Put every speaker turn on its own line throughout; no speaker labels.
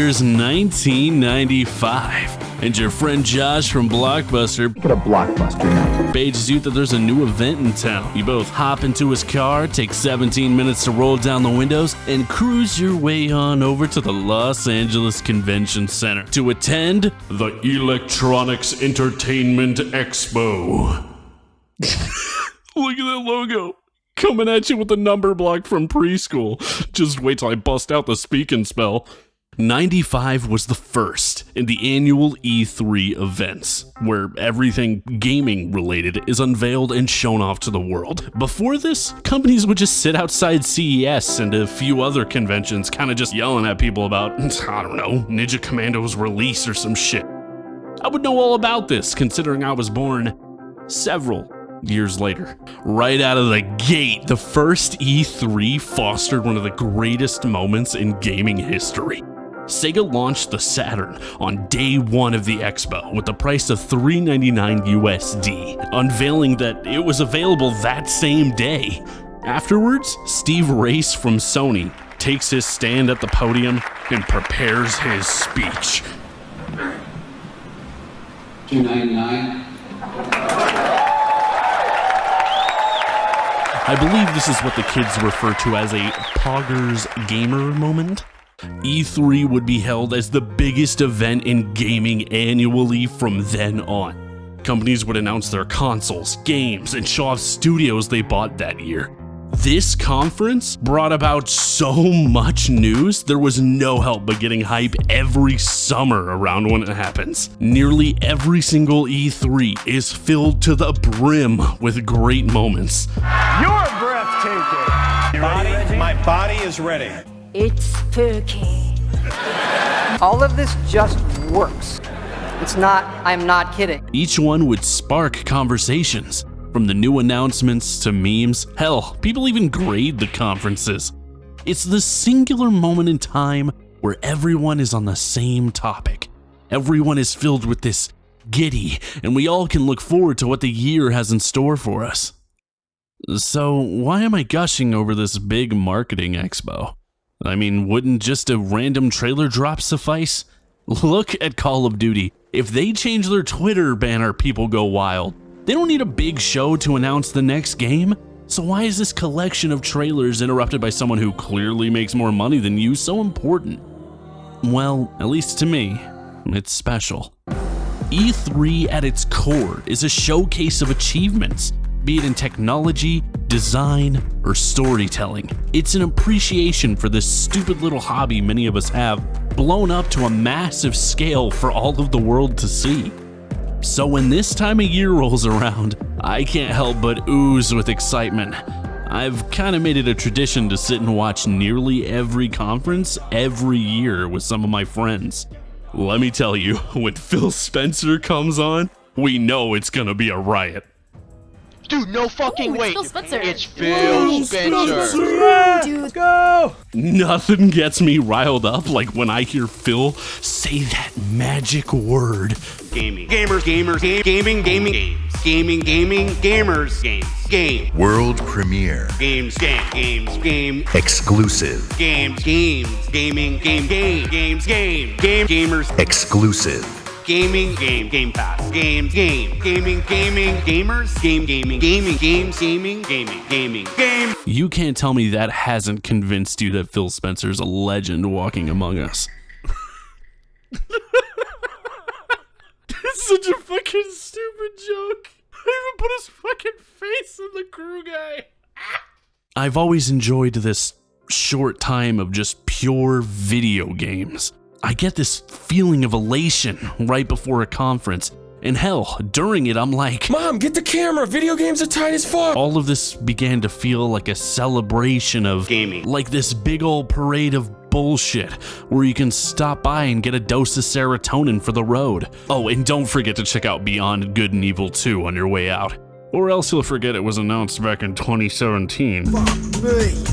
year's 1995, and your friend Josh from Blockbuster
Get a Blockbuster now.
pages you that there's a new event in town. You both hop into his car, take 17 minutes to roll down the windows, and cruise your way on over to the Los Angeles Convention Center to attend the Electronics Entertainment Expo. Look at that logo. Coming at you with a number block from preschool. Just wait till I bust out the speaking spell. 95 was the first in the annual E3 events, where everything gaming related is unveiled and shown off to the world. Before this, companies would just sit outside CES and a few other conventions kind of just yelling at people about, I don't know, Ninja Commando's release or some shit. I would know all about this, considering I was born several years later. Right out of the gate, the first E3 fostered one of the greatest moments in gaming history. Sega launched the Saturn on day one of the expo with the price of $399 USD, unveiling that it was available that same day. Afterwards, Steve Race from Sony takes his stand at the podium and prepares his speech.
$299.
I believe this is what the kids refer to as a Poggers Gamer moment. E3 would be held as the biggest event in gaming annually from then on. Companies would announce their consoles, games, and show off studios they bought that year. This conference brought about so much news, there was no help but getting hype every summer around when it happens. Nearly every single E3 is filled to the brim with great moments.
You're breathtaking.
My body is ready.
It's spooky.
All of this just works. It's not, I'm not kidding.
Each one would spark conversations. From the new announcements to memes, hell, people even grade the conferences. It's the singular moment in time where everyone is on the same topic. Everyone is filled with this giddy, and we all can look forward to what the year has in store for us. So why am I gushing over this big marketing expo? I mean, wouldn't just a random trailer drop suffice? Look at Call of Duty. If they change their Twitter banner, people go wild. They don't need a big show to announce the next game. So why is this collection of trailers interrupted by someone who clearly makes more money than you so important? Well, at least to me, it's special. E3 at its core is a showcase of achievements, be it in technology, design, or storytelling. It's an appreciation for this stupid little hobby many of us have, blown up to a massive scale for all of the world to see. So when this time of year rolls around, I can't help but ooze with excitement. I've kind of made it a tradition to sit and watch nearly every conference every year with some of my friends. Let me tell you, when Phil Spencer comes on, we know it's gonna be a riot.
Dude, no fucking
Ooh,
wait.
it's Phil Spencer.
It's Phil Spencer.
Yeah,
Dude.
let's go.
Nothing gets me riled up like when I hear Phil say that magic word.
Gaming. Gamers. Gaming. Games. Gaming. Gamers. Games. Game.
World premiere.
Games. Game.
Exclusive.
Games. Gaming. Games. Gamers.
Exclusive.
Gaming. Game Pass. Gaming. Gamers. Gaming.
You can't tell me that hasn't convinced you that Phil Spencer's a legend walking among us. It's such a fucking stupid joke. I even put his fucking face in the crew guy. I've always enjoyed this short time of just pure video games. I get this feeling of elation right before a conference. And hell, during it, I'm like,
Mom, get the camera. Video games are tight as fuck.
all of this began to feel like a celebration of
Gaming.
like this big old parade of bullshit where you can stop by and get a dose of serotonin for the road. Oh, and don't forget to check out Beyond Good and Evil 2 on your way out. Or else you'll forget it was announced back in 2017.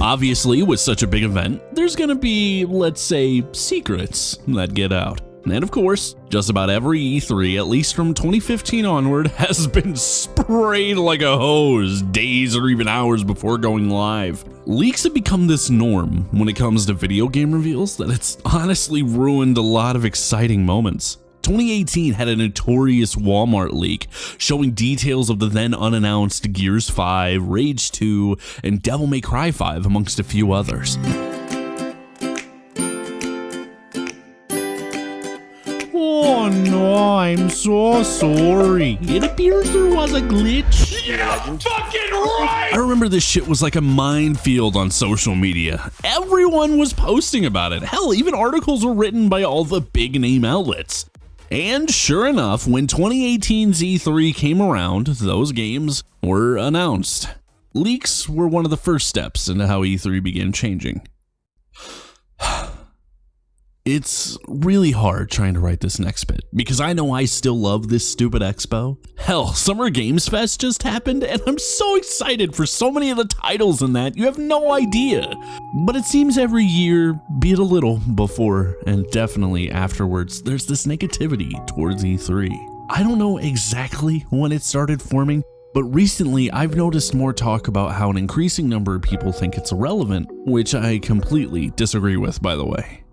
Obviously, with such a big event, there's gonna be, let's say, secrets that get out. And of course, just about every E3, at least from 2015 onward, has been sprayed like a hose days or even hours before going live. Leaks have become this norm when it comes to video game reveals that it's honestly ruined a lot of exciting moments. 2018 had a notorious Walmart leak showing details of the then unannounced Gears 5, Rage 2, and Devil May Cry 5 amongst a few others. Oh no, I'm so sorry. It appears there was a glitch.
Yeah, fucking right!
I remember this shit was like a minefield on social media. Everyone was posting about it. Hell, even articles were written by all the big name outlets. And sure enough, when 2018's E3 came around, those games were announced. Leaks were one of the first steps into how E3 began changing. It's really hard trying to write this next bit, because I know I still love this stupid expo. Hell, Summer Games Fest just happened, and I'm so excited for so many of the titles in that, you have no idea. But it seems every year, be it a little before and definitely afterwards, there's this negativity towards E3. I don't know exactly when it started forming, but recently I've noticed more talk about how an increasing number of people think it's irrelevant, which I completely disagree with, by the way.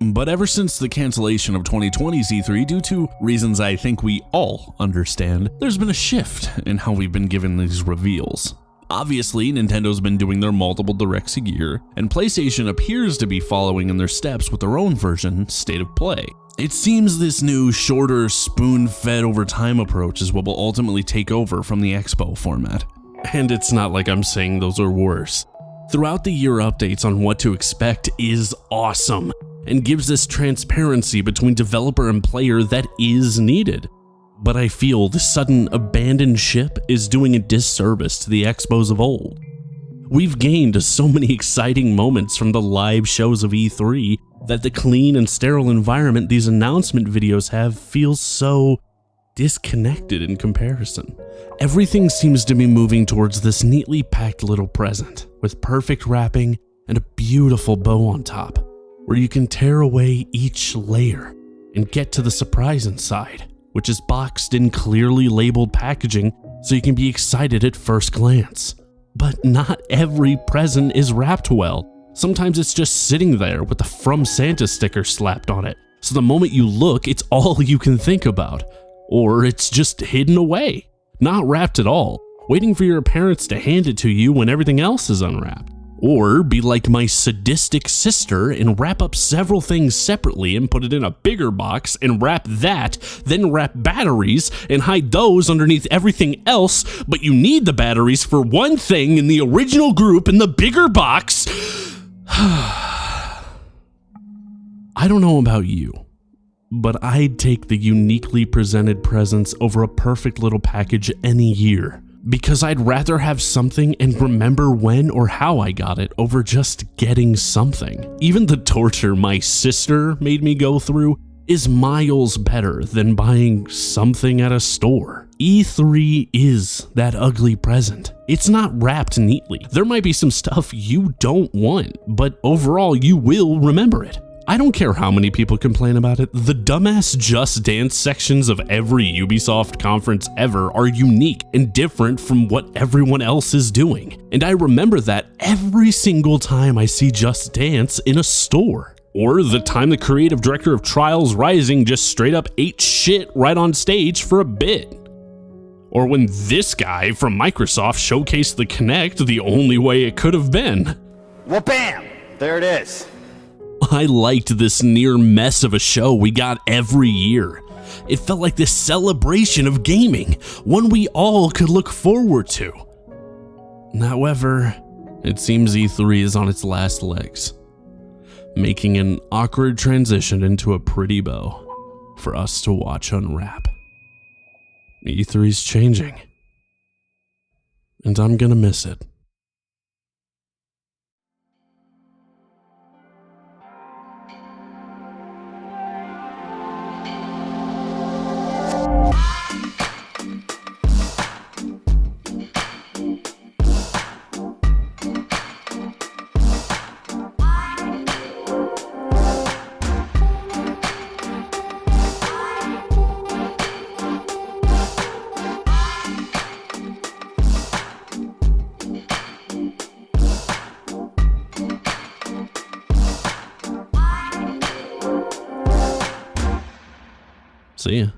But ever since the cancellation of 2020's E3 due to reasons I think we all understand, there's been a shift in how we've been given these reveals. Obviously, Nintendo's been doing their multiple directs a year, and PlayStation appears to be following in their steps with their own version, State of Play. It seems this new, shorter, spoon-fed over time approach is what will ultimately take over from the Expo format. And it's not like I'm saying those are worse. Throughout the year, updates on what to expect is awesome, and gives this transparency between developer and player that is needed. But I feel the sudden abandoned ship is doing a disservice to the expos of old. We've gained so many exciting moments from the live shows of E3 that the clean and sterile environment these announcement videos have feels so disconnected in comparison. Everything seems to be moving towards this neatly packed little present with perfect wrapping and a beautiful bow on top, where you can tear away each layer and get to the surprise inside, which is boxed in clearly labeled packaging so you can be excited at first glance. But not every present is wrapped well. Sometimes it's just sitting there with the From Santa sticker slapped on it, so the moment you look, it's all you can think about. Or it's just hidden away, not wrapped at all, waiting for your parents to hand it to you when everything else is unwrapped. Or be like my sadistic sister and wrap up several things separately and put it in a bigger box and wrap that, then wrap batteries and hide those underneath everything else, but you need the batteries for one thing in the original group in the bigger box. I don't know about you, but I'd take the uniquely presented presents over a perfect little package any year. Because I'd rather have something and remember when or how I got it over just getting something. Even the torture my sister made me go through is miles better than buying something at a store. E3 is that ugly present. It's not wrapped neatly. There might be some stuff you don't want, but overall you will remember it. I don't care how many people complain about it, the dumbass Just Dance sections of every Ubisoft conference ever are unique and different from what everyone else is doing. And I remember that every single time I see Just Dance in a store. Or the time the creative director of Trials Rising just straight up ate shit right on stage for a bit. Or when this guy from Microsoft showcased the Kinect the only way it could have been.
Well, bam! There it is.
I liked this near mess of a show we got every year. It felt like this celebration of gaming, one we all could look forward to. However, it seems E3 is on its last legs, making an awkward transition into a pretty bow for us to watch unwrap. E3's changing, and I'm gonna miss it. See ya.